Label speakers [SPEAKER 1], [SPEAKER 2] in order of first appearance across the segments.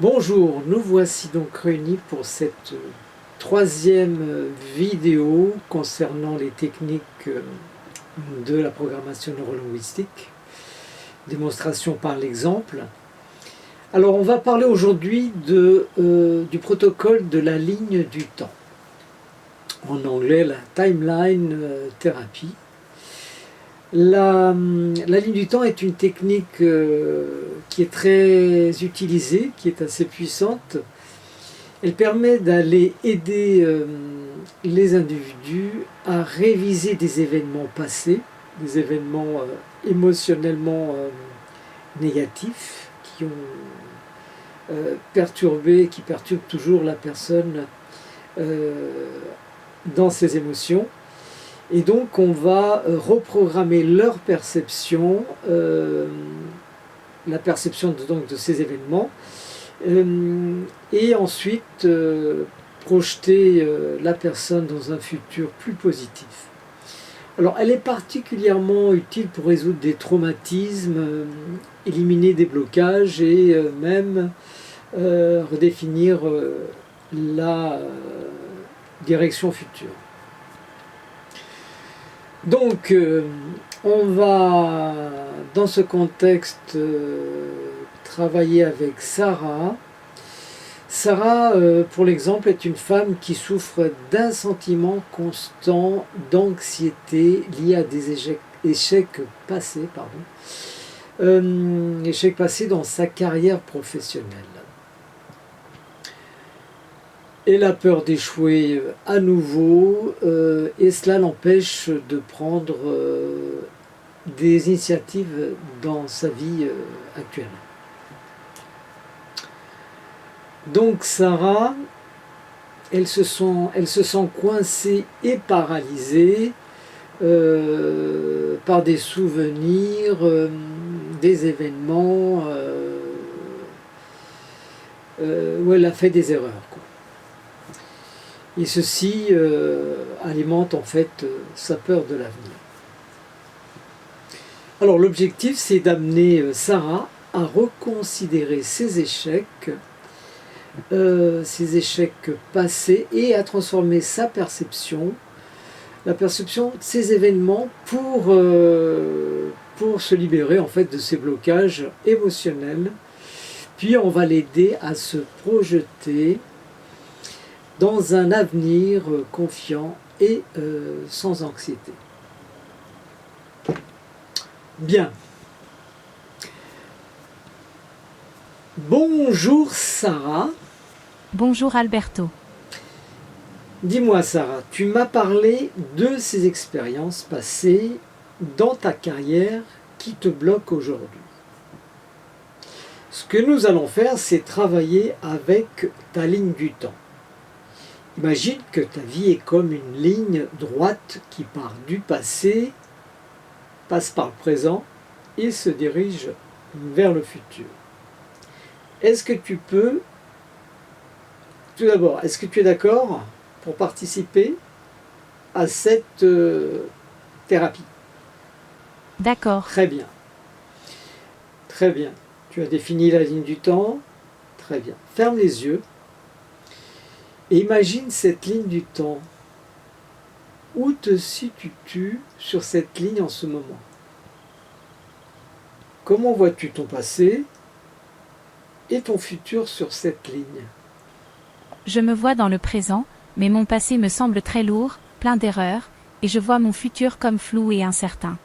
[SPEAKER 1] Bonjour, nous voici donc réunis pour cette troisième vidéo concernant les techniques de la programmation neurolinguistique, démonstration par l'exemple. Alors on va parler aujourd'hui du protocole de la ligne du temps, en anglais la timeline therapy. La ligne du temps est une technique qui est très utilisée, qui est assez puissante. Elle permet d'aller aider les individus à réviser des événements passés, des événements émotionnellement négatifs qui ont perturbé, qui perturbent toujours la personne dans ses émotions. Et donc on va reprogrammer leur perception, la perception de ces événements, et ensuite projeter la personne dans un futur plus positif. Alors elle est particulièrement utile pour résoudre des traumatismes, éliminer des blocages et même redéfinir la direction future. Donc, on va, dans ce contexte, travailler avec Sarah. Sarah, pour l'exemple, est une femme qui souffre d'un sentiment constant d'anxiété lié à des échecs passés, échecs passés dans sa carrière professionnelle. Elle a peur d'échouer à nouveau et cela l'empêche de prendre des initiatives dans sa vie actuelle. Donc Sarah, elle se sent coincée et paralysée par des souvenirs, des événements où elle a fait des erreurs, quoi. Et ceci alimente en fait sa peur de l'avenir. Alors l'objectif, c'est d'amener Sarah à reconsidérer ses échecs passés et à transformer sa perception, la perception de ces événements pour se libérer en fait de ces blocages émotionnels. Puis on va l'aider à se projeter dans un avenir confiant et sans anxiété. Bien. Bonjour Sarah.
[SPEAKER 2] Bonjour Alberto.
[SPEAKER 1] Dis-moi Sarah, tu m'as parlé de ces expériences passées dans ta carrière qui te bloquent aujourd'hui. Ce que nous allons faire, c'est travailler avec ta ligne du temps. Imagine que ta vie est comme une ligne droite qui part du passé, passe par le présent et se dirige vers le futur. Est-ce que tu peux, tout d'abord, est-ce que tu es d'accord pour participer à cette thérapie?
[SPEAKER 2] D'accord.
[SPEAKER 1] Très bien. Très bien. Tu as défini la ligne du temps. Très bien. Ferme les yeux. Et imagine cette ligne du temps. Où te situes-tu sur cette ligne en ce moment? Comment vois-tu ton passé et ton futur sur cette ligne?
[SPEAKER 2] Je me vois dans le présent, mais mon passé me semble très lourd, plein d'erreurs, et je vois mon futur comme flou et incertain.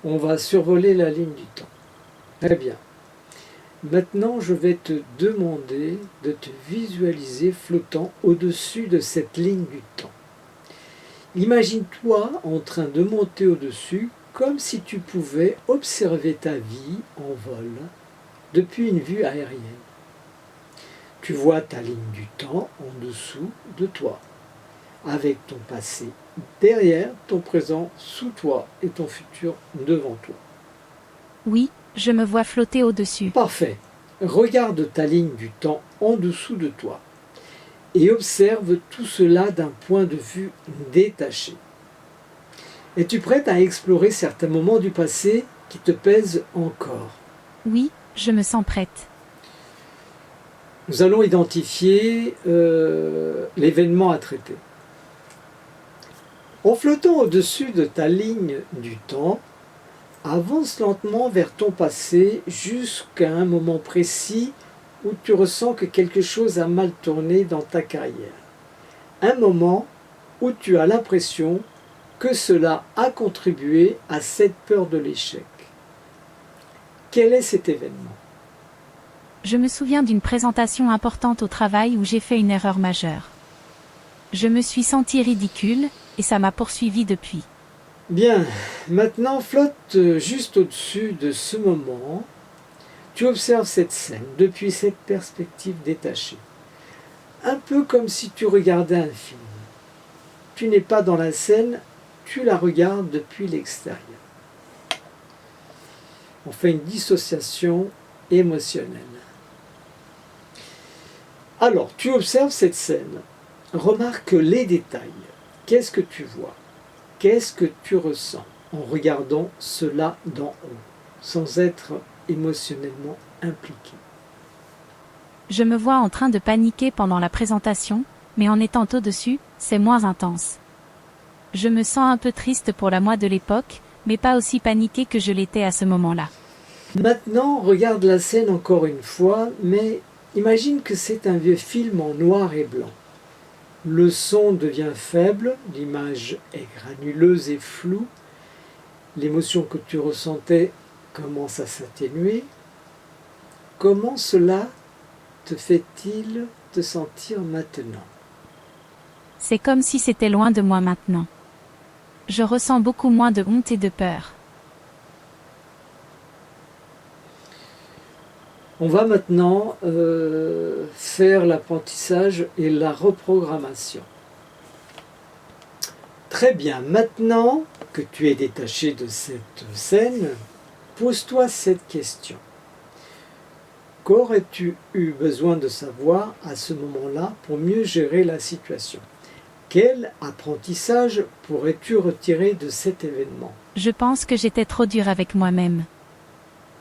[SPEAKER 1] On va survoler la ligne du temps. Très bien. Maintenant, je vais te demander de te visualiser flottant au-dessus de cette ligne du temps. Imagine-toi en train de monter au-dessus comme si tu pouvais observer ta vie en vol depuis une vue aérienne. Tu vois ta ligne du temps en dessous de toi, avec ton passé derrière, ton présent sous toi et ton futur devant toi.
[SPEAKER 2] Oui, je me vois flotter au-dessus.
[SPEAKER 1] Parfait. Regarde ta ligne du temps en dessous de toi et observe tout cela d'un point de vue détaché. Es-tu prête à explorer certains moments du passé qui te pèsent encore?
[SPEAKER 2] Oui, Je me sens prête.
[SPEAKER 1] Nous allons identifier l'événement à traiter. En flottant au-dessus de ta ligne du temps, avance lentement vers ton passé jusqu'à un moment précis où tu ressens que quelque chose a mal tourné dans ta carrière. Un moment où tu as l'impression que cela a contribué à cette peur de l'échec. Quel est cet événement ?
[SPEAKER 2] Je me souviens d'une présentation importante au travail où j'ai fait une erreur majeure. Je me suis sentie ridicule, et ça m'a poursuivi depuis.
[SPEAKER 1] Bien, maintenant flotte juste au-dessus de ce moment. Tu observes cette scène depuis cette perspective détachée. Un peu comme si tu regardais un film. Tu n'es pas dans la scène, tu la regardes depuis l'extérieur. On fait une dissociation émotionnelle. Alors, tu observes cette scène. Remarque les détails. Qu'est-ce que tu vois ? Qu'est-ce que tu ressens en regardant cela d'en haut, sans être émotionnellement impliqué ?
[SPEAKER 2] Je me vois en train de paniquer pendant la présentation, mais en étant au-dessus, c'est moins intense. Je me sens un peu triste pour la moi de l'époque, mais pas aussi paniquée que je l'étais à ce moment-là.
[SPEAKER 1] Maintenant, regarde la scène encore une fois, mais imagine que c'est un vieux film en noir et blanc. Le son devient faible, l'image est granuleuse et floue, l'émotion que tu ressentais commence à s'atténuer. Comment cela te fait-il te sentir maintenant ?
[SPEAKER 2] C'est comme si c'était loin de moi maintenant. Je ressens beaucoup moins de honte et de peur.
[SPEAKER 1] On va maintenant faire l'apprentissage et la reprogrammation. Très bien, maintenant que tu es détaché de cette scène, pose-toi cette question. Qu'aurais-tu eu besoin de savoir à ce moment-là pour mieux gérer la situation ? Quel apprentissage pourrais-tu retirer de cet événement ?
[SPEAKER 2] Je pense que j'étais trop dure avec moi-même.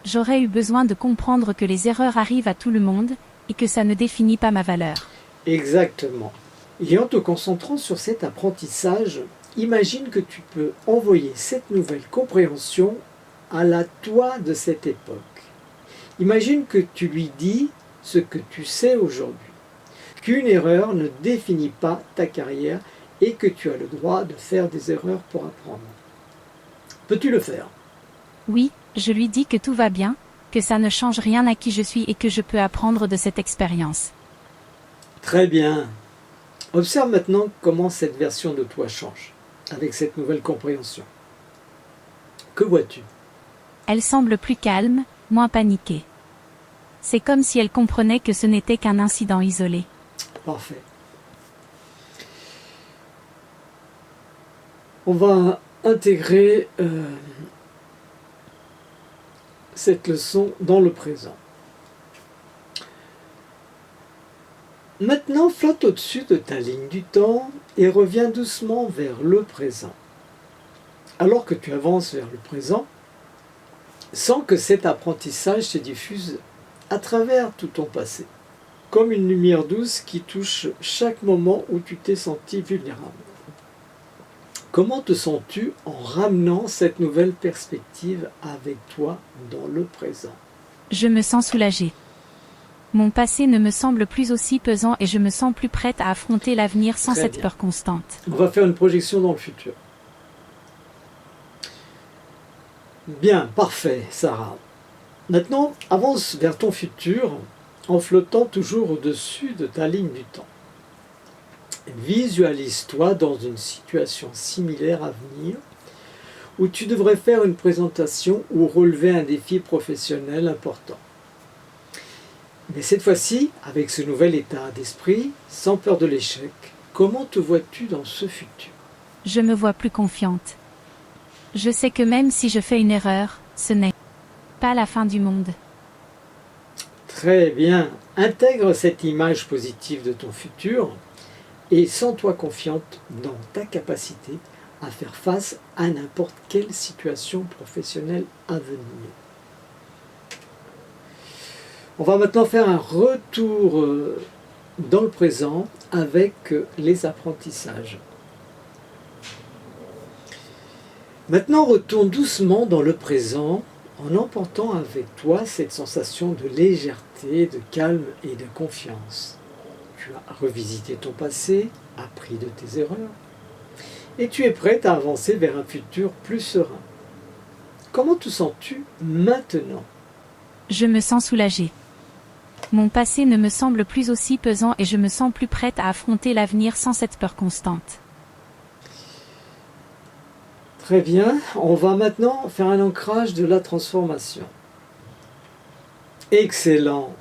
[SPEAKER 2] J'aurais eu besoin de comprendre que les erreurs arrivent à tout le monde et que ça ne définit pas ma valeur.
[SPEAKER 1] Exactement. Et en te concentrant sur cet apprentissage, imagine que tu peux envoyer cette nouvelle compréhension à la toi de cette époque. Imagine que tu lui dis ce que tu sais aujourd'hui, qu'une erreur ne définit pas ta carrière et que tu as le droit de faire des erreurs pour apprendre. Peux-tu le faire ?
[SPEAKER 2] Oui, je lui dis que tout va bien, que ça ne change rien à qui je suis et que je peux apprendre de cette expérience.
[SPEAKER 1] Très bien. Observe maintenant comment cette version de toi change, avec cette nouvelle compréhension. Que vois-tu ?
[SPEAKER 2] Elle semble plus calme, moins paniquée. C'est comme si elle comprenait que ce n'était qu'un incident isolé.
[SPEAKER 1] Parfait. On va intégrer cette leçon dans le présent. Maintenant, flotte au-dessus de ta ligne du temps et reviens doucement vers le présent. Alors que tu avances vers le présent, sens que cet apprentissage se diffuse à travers tout ton passé, comme une lumière douce qui touche chaque moment où tu t'es senti vulnérable. Comment te sens-tu en ramenant cette nouvelle perspective avec toi dans le présent ?
[SPEAKER 2] Je me sens soulagée. Mon passé ne me semble plus aussi pesant et je me sens plus prête à affronter l'avenir sans
[SPEAKER 1] Très
[SPEAKER 2] cette
[SPEAKER 1] bien.
[SPEAKER 2] peur constante.
[SPEAKER 1] On va faire une projection dans le futur. Bien, parfait, Sarah. Maintenant, avance vers ton futur en flottant toujours au-dessus de ta ligne du temps. Visualise-toi dans une situation similaire à venir où tu devrais faire une présentation ou relever un défi professionnel important. Mais cette fois-ci, avec ce nouvel état d'esprit, sans peur de l'échec, comment te vois-tu dans ce futur ?
[SPEAKER 2] Je me vois plus confiante. Je sais que même si je fais une erreur, ce n'est pas la fin du monde.
[SPEAKER 1] Très bien, intègre cette image positive de ton futur et sens-toi confiante dans ta capacité à faire face à n'importe quelle situation professionnelle à venir. On va maintenant faire un retour dans le présent avec les apprentissages. Maintenant, retourne doucement dans le présent en emportant avec toi cette sensation de légèreté, de calme et de confiance. Tu as revisité ton passé, appris de tes erreurs, et tu es prête à avancer vers un futur plus serein. Comment te sens-tu maintenant?
[SPEAKER 2] Je me sens soulagée. Mon passé ne me semble plus aussi pesant et je me sens plus prête à affronter l'avenir sans cette peur constante.
[SPEAKER 1] Très bien, on va maintenant faire un ancrage de la transformation. Excellent.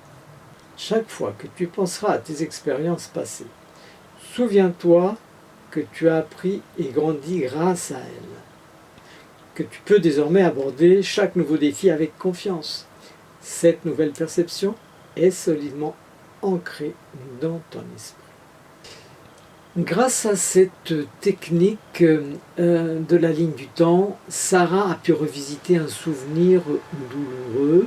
[SPEAKER 1] Chaque fois que tu penseras à tes expériences passées, souviens-toi que tu as appris et grandi grâce à elles, que tu peux désormais aborder chaque nouveau défi avec confiance. Cette nouvelle perception est solidement ancrée dans ton esprit. Grâce à cette technique de la ligne du temps, Sarah a pu revisiter un souvenir douloureux,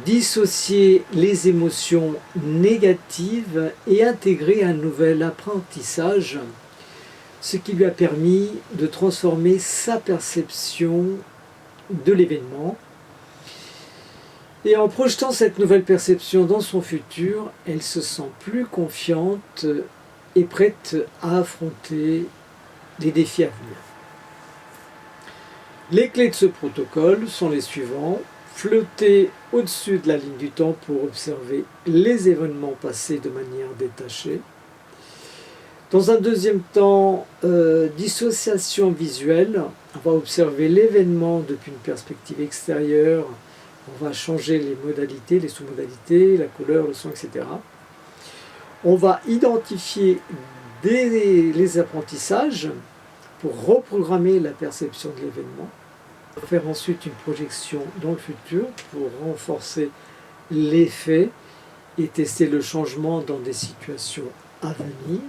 [SPEAKER 1] dissocier les émotions négatives et intégrer un nouvel apprentissage, ce qui lui a permis de transformer sa perception de l'événement. Et en projetant cette nouvelle perception dans son futur, elle se sent plus confiante et prête à affronter les défis à venir. Les clés de ce protocole sont les suivants. Flotter au-dessus de la ligne du temps pour observer les événements passés de manière détachée. Dans un deuxième temps, dissociation visuelle. On va observer l'événement depuis une perspective extérieure. On va changer les modalités, les sous-modalités, la couleur, le son, etc. On va identifier les apprentissages pour reprogrammer la perception de l'événement. Faire ensuite une projection dans le futur pour renforcer l'effet et tester le changement dans des situations à venir.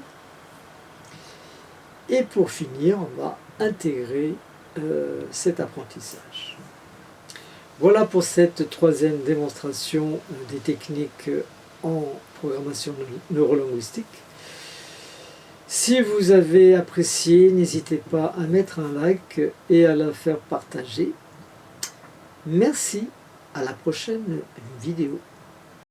[SPEAKER 1] Et pour finir, on va intégrer cet apprentissage. Voilà pour cette troisième démonstration des techniques en programmation neurolinguistique. Si vous avez apprécié, n'hésitez pas à mettre un like et à la faire partager. Merci, à la prochaine vidéo.